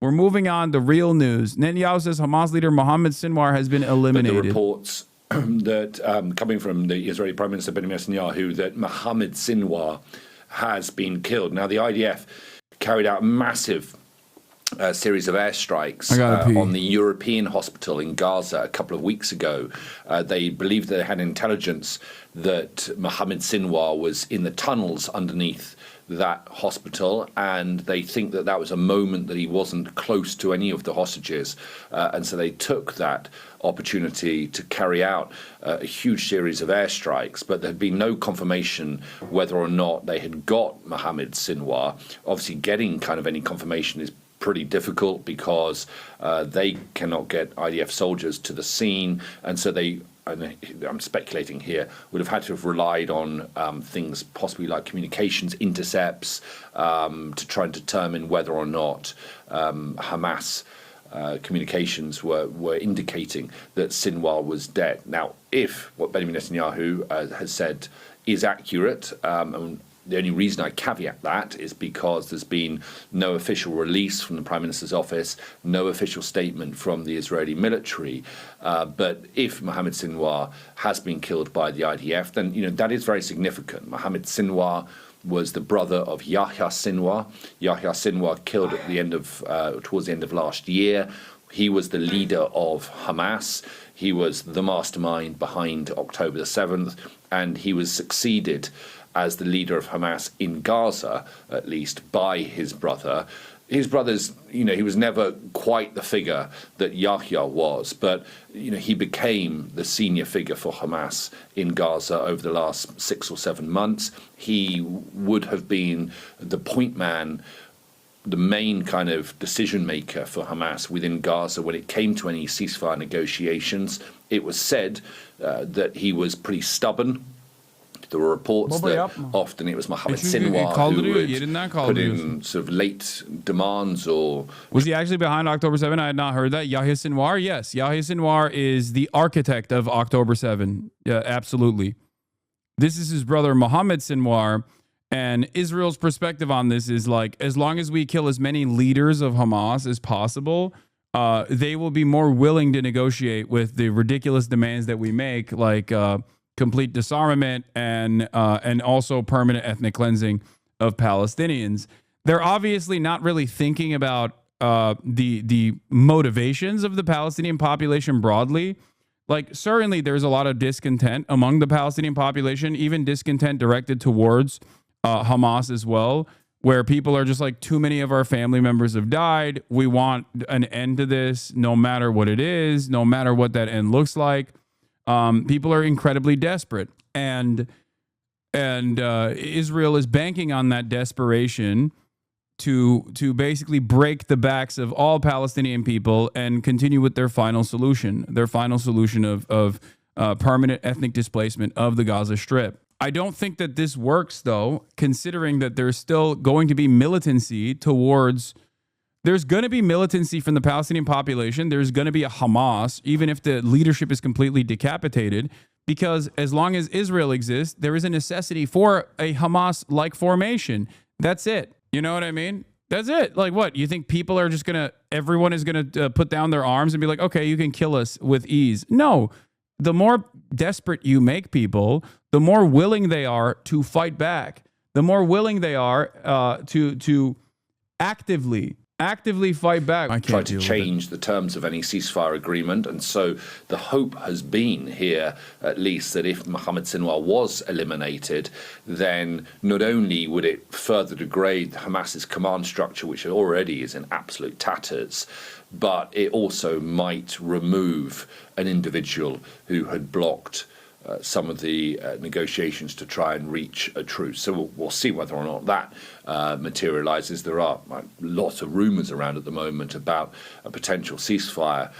We're moving on to real news. Netanyahu says Hamas leader Mohammed Sinwar has been eliminated. But the reports that coming from the Israeli Prime Minister Benjamin Netanyahu that Mohammed Sinwar has been killed. Now, the IDF carried out a massive series of airstrikes on the European hospital in Gaza a couple of weeks ago. They believed they had intelligence that Mohammed Sinwar was in the tunnels underneath that hospital, and they think that that was a moment that he wasn't close to any of the hostages, and so they took that opportunity to carry out a huge series of airstrikes, but there had been no confirmation whether or not they had got Mohammed Sinwar. Obviously, getting kind of any confirmation is pretty difficult because they cannot get IDF soldiers to the scene, and so they, and I'm speculating here, would have had to have relied on things possibly like communications intercepts to try and determine whether or not Hamas communications were indicating that Sinwar was dead. Now, if what Benjamin Netanyahu has said is accurate, and the only reason I caveat that is because there's been no official release from the Prime Minister's office, no official statement from the Israeli military. But if Mohammed Sinwar has been killed by the IDF, then that is very significant. Mohammed Sinwar was the brother of Yahya Sinwar. Yahya Sinwar killed at the end of towards the end of last year. He was the leader of Hamas. He was the mastermind behind October the 7th, and he was succeeded as the leader of Hamas in Gaza, at least, by his brother. His brother's, he was never quite the figure that Yahya was, but, he became the senior figure for Hamas in Gaza over the last 6 or 7 months. He would have been the point man, the main kind of decision maker for Hamas within Gaza when it came to any ceasefire negotiations. It was said that he was pretty stubborn. There were reports that often it was Mohammed Sinwar who would put in sort of late demands or... Was he actually behind October 7? I had not heard that. Yahya Sinwar? Yes. Yahya Sinwar is the architect of October 7. Yeah, absolutely. This is his brother Mohammed Sinwar, and Israel's perspective on this is like, as long as we kill as many leaders of Hamas as possible, they will be more willing to negotiate with the ridiculous demands that we make, like... complete disarmament and also permanent ethnic cleansing of Palestinians. They're obviously not really thinking about the motivations of the Palestinian population broadly. Like, certainly there's a lot of discontent among the Palestinian population, even discontent directed towards Hamas as well, where people are just like, too many of our family members have died. We want an end to this, no matter what it is, no matter what that end looks like. People are incredibly desperate, and Israel is banking on that desperation to basically break the backs of all Palestinian people and continue with their final solution of permanent ethnic displacement of the Gaza Strip. I don't think that this works, though, considering that there's still going to be militancy towards... There's going to be militancy from the Palestinian population. There's going to be a Hamas, even if the leadership is completely decapitated, because as long as Israel exists, there is a necessity for a Hamas-like formation. That's it. You know what I mean? That's it. Like, what? You think people are just going to, everyone is going to put down their arms and be like, okay, you can kill us with ease. No. The more desperate you make people, the more willing they are to fight back. The more willing they are to actively fight back. Try to change the terms of any ceasefire agreement. And so the hope has been here, at least, that if Mohammed Sinwar was eliminated, then not only would it further degrade Hamas's command structure, which already is in absolute tatters, but it also might remove an individual who had blocked some of the negotiations to try and reach a truce. So we'll see whether or not that materializes. There are lots of rumors around at the moment about a potential ceasefire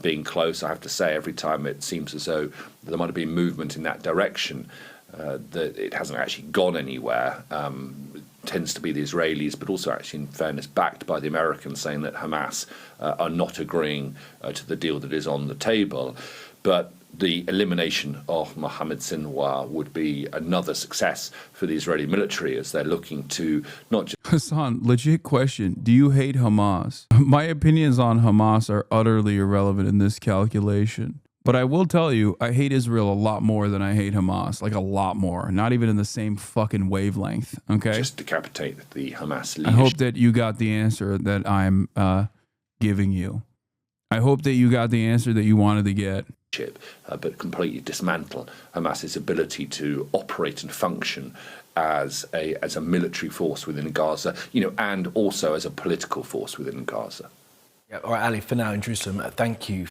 being close. I have to say, every time it seems as though there might have been movement in that direction, that it hasn't actually gone anywhere. It tends to be the Israelis, but also actually, in fairness, backed by the Americans, saying that Hamas are not agreeing to the deal that is on the table. But the elimination of Mohammed Sinwar would be another success for the Israeli military as they're looking to not just... Hasan, legit question. Do you hate Hamas? My opinions on Hamas are utterly irrelevant in this calculation. But I will tell you, I hate Israel a lot more than I hate Hamas. Like a lot more. Not even in the same fucking wavelength. Okay? Just decapitate the Hamas leadership. I hope that you got the answer that I'm giving you. I hope that you got the answer that you wanted to get. But completely dismantle Hamas's ability to operate and function as a military force within Gaza, and also as a political force within Gaza. Yeah, all right, Ali, for now in Jerusalem, thank you.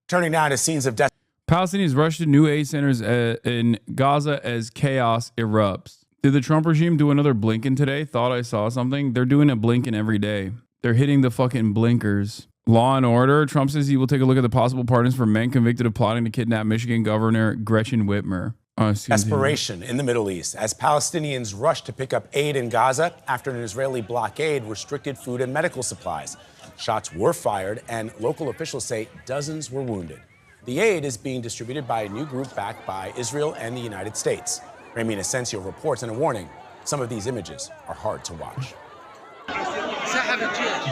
Turning now to scenes of death. Palestinians rush to new aid centers in Gaza as chaos erupts. Did the Trump regime do another Blinken today? Thought I saw something. They're doing a Blinken every day. They're hitting the fucking blinkers. Law and order. Trump says he will take a look at the possible pardons for men convicted of plotting to kidnap Michigan Governor Gretchen Whitmer. Desperation in the Middle East as Palestinians rush to pick up aid in Gaza after an Israeli blockade restricted food and medical supplies. Shots were fired, and local officials say dozens were wounded. The aid is being distributed by a new group backed by Israel and the United States. Rami Asensio reports, and a warning, some of these images are hard to watch.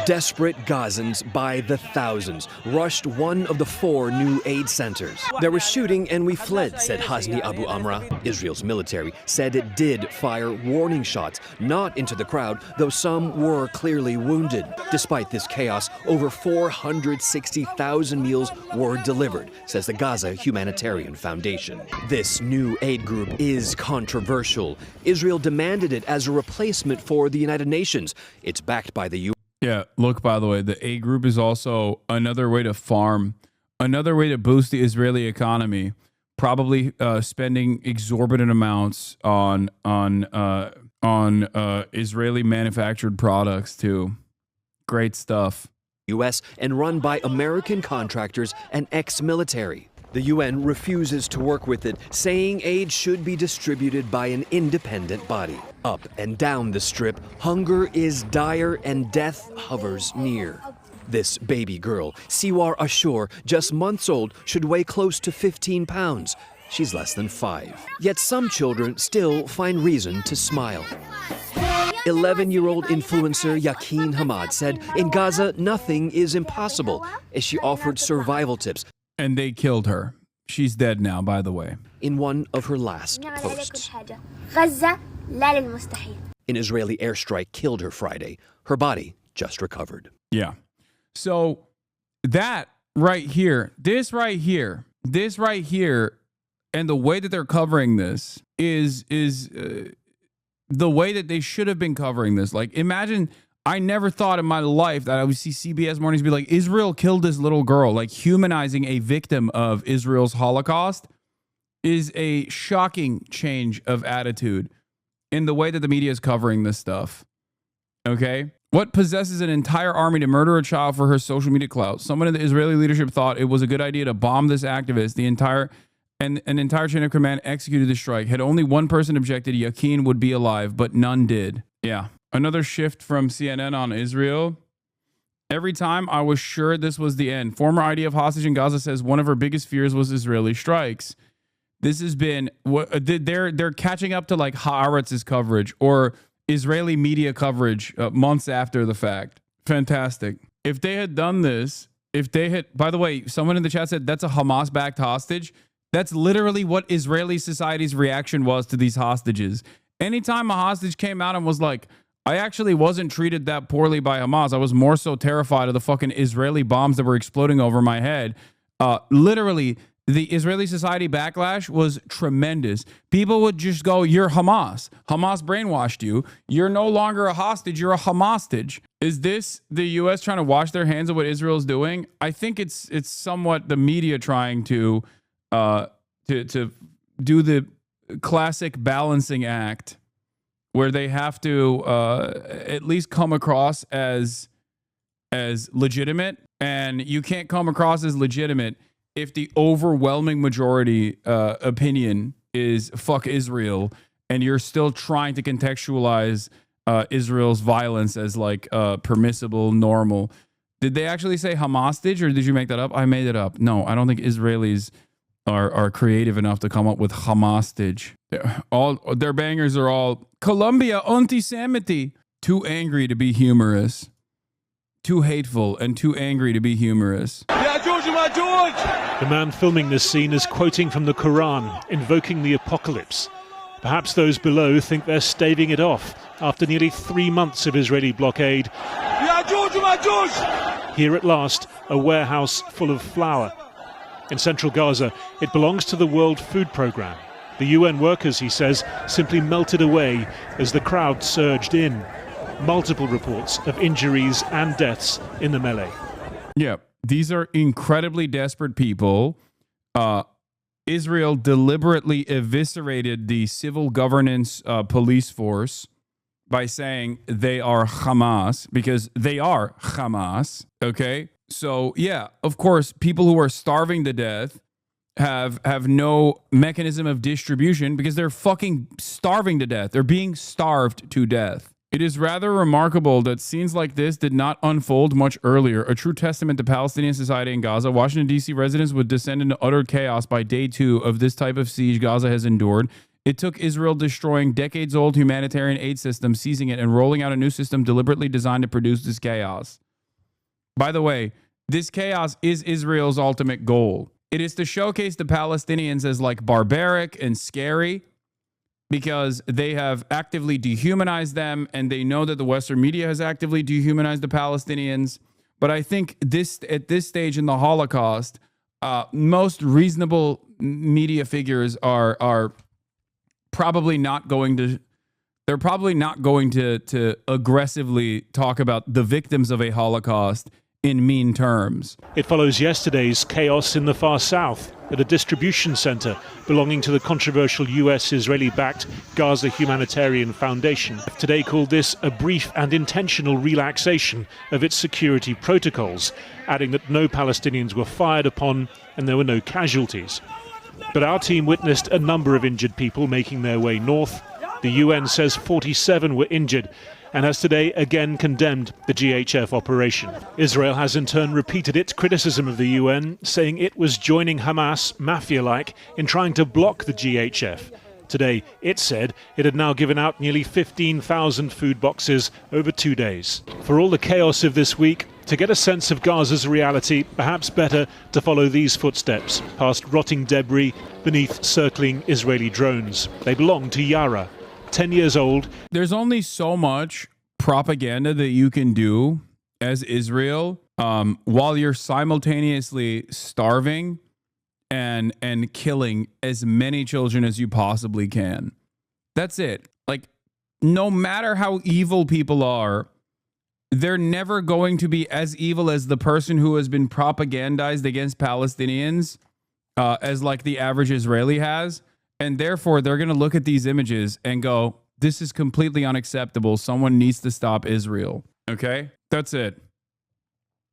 Desperate Gazans by the thousands rushed one of the 4 new aid centers. There was shooting and we fled, said Hasni Abu Amra. Israel's military said it did fire warning shots, not into the crowd, though some were clearly wounded. Despite this chaos, over 460,000 meals were delivered, says the Gaza Humanitarian Foundation. This new aid group is controversial. Israel demanded it as a replacement for the United Nations. It's backed by the U.S. Yeah, look, by the way, the A group is also another way to farm, another way to boost the Israeli economy, probably spending exorbitant amounts on Israeli manufactured products too. Great stuff. U.S. and run by American contractors and ex-military. The UN refuses to work with it, saying aid should be distributed by an independent body. Up and down the strip, hunger is dire and death hovers near. This baby girl, Siwar Ashur, just months old, should weigh close to 15 pounds. She's less than 5. Yet some children still find reason to smile. 11-year-old influencer Yakin Hamad said in Gaza nothing is impossible as she offered survival tips. And they killed her. She's dead now, by the way. In one of her last posts. An Israeli airstrike killed her Friday. Her body just recovered. Yeah. So that right here, this right here, and the way that they're covering this is the way that they should have been covering this. Like, imagine, I never thought in my life that I would see CBS Mornings be like, Israel killed this little girl. Like, humanizing a victim of Israel's Holocaust is a shocking change of attitude in the way that the media is covering this stuff. Okay? What possesses an entire army to murder a child for her social media clout? Someone in the Israeli leadership thought it was a good idea to bomb this activist. An entire chain of command executed the strike. Had only one person objected, Yakin would be alive, but none did. Yeah. Another shift from CNN on Israel. Every time I was sure this was the end. Former IDF hostage in Gaza says one of her biggest fears was Israeli strikes. This has been what they're catching up to, like Haaretz's coverage or Israeli media coverage months after the fact. Fantastic. If they had done this, by the way, someone in the chat said that's a Hamas-backed hostage. That's literally what Israeli society's reaction was to these hostages. Anytime a hostage came out and was like, I actually wasn't treated that poorly by Hamas. I was more so terrified of the fucking Israeli bombs that were exploding over my head. Literally, the Israeli society backlash was tremendous. People would just go, you're Hamas. Hamas brainwashed you. You're no longer a hostage. You're a Hamastage. Is this the U.S. trying to wash their hands of what Israel's doing? I think it's somewhat the media trying to do the classic balancing act where they have to at least come across as legitimate, and you can't come across as legitimate if the overwhelming majority opinion is fuck Israel, and you're still trying to contextualize Israel's violence as like permissible, normal. Did they actually say Hamastage, or did you make that up? I made it up. No, I don't think Israelis are creative enough to come up with Hamastage. All their bangers are all Colombia anti-Semite. Too angry to be humorous. Too hateful and too angry to be humorous. The man filming this scene is quoting from the Quran, invoking the apocalypse. Perhaps those below think they're staving it off after nearly 3 months of Israeli blockade. Here at last, a warehouse full of flour. In central Gaza, it belongs to the World Food Programme. The UN workers, he says, simply melted away as the crowd surged in. Multiple reports of injuries and deaths in the melee. Yeah, these are incredibly desperate people. Israel deliberately eviscerated the civil governance police force by saying they are Hamas, because they are Hamas, okay? So, yeah, of course, people who are starving to death have no mechanism of distribution because they're fucking starving to death. They're being starved to death. It is rather remarkable that scenes like this did not unfold much earlier. A true testament to Palestinian society in Gaza. Washington, D.C. residents would descend into utter chaos by day 2 of this type of siege Gaza has endured. It took Israel destroying decades-old humanitarian aid systems, seizing it, and rolling out a new system deliberately designed to produce this chaos. By the way, this chaos is Israel's ultimate goal. It is to showcase the Palestinians as like barbaric and scary, because they have actively dehumanized them, and they know that the Western media has actively dehumanized the Palestinians. But I think at this stage in the Holocaust, most reasonable media figures are probably not going to. They're probably not going to aggressively talk about the victims of a Holocaust in mean terms. It follows yesterday's chaos in the far south at a distribution center belonging to the controversial US-Israeli-backed Gaza Humanitarian Foundation. Today called this a brief and intentional relaxation of its security protocols, adding that no Palestinians were fired upon and there were no casualties. But our team witnessed a number of injured people making their way north. The UN says 47 were injured and has today again condemned the GHF operation. Israel has in turn repeated its criticism of the UN, saying it was joining Hamas, mafia-like, in trying to block the GHF. Today, it said it had now given out nearly 15,000 food boxes over 2 days. For all the chaos of this week, to get a sense of Gaza's reality, perhaps better to follow these footsteps, past rotting debris beneath circling Israeli drones. They belong to Yara, 10 years old. There's only so much propaganda that you can do as Israel while you're simultaneously starving and killing as many children as you possibly can. That's it. Like, no matter how evil people are, they're never going to be as evil as the person who has been propagandized against Palestinians as like the average Israeli has. And therefore, they're going to look at these images and go, this is completely unacceptable. Someone needs to stop Israel. Okay? That's it.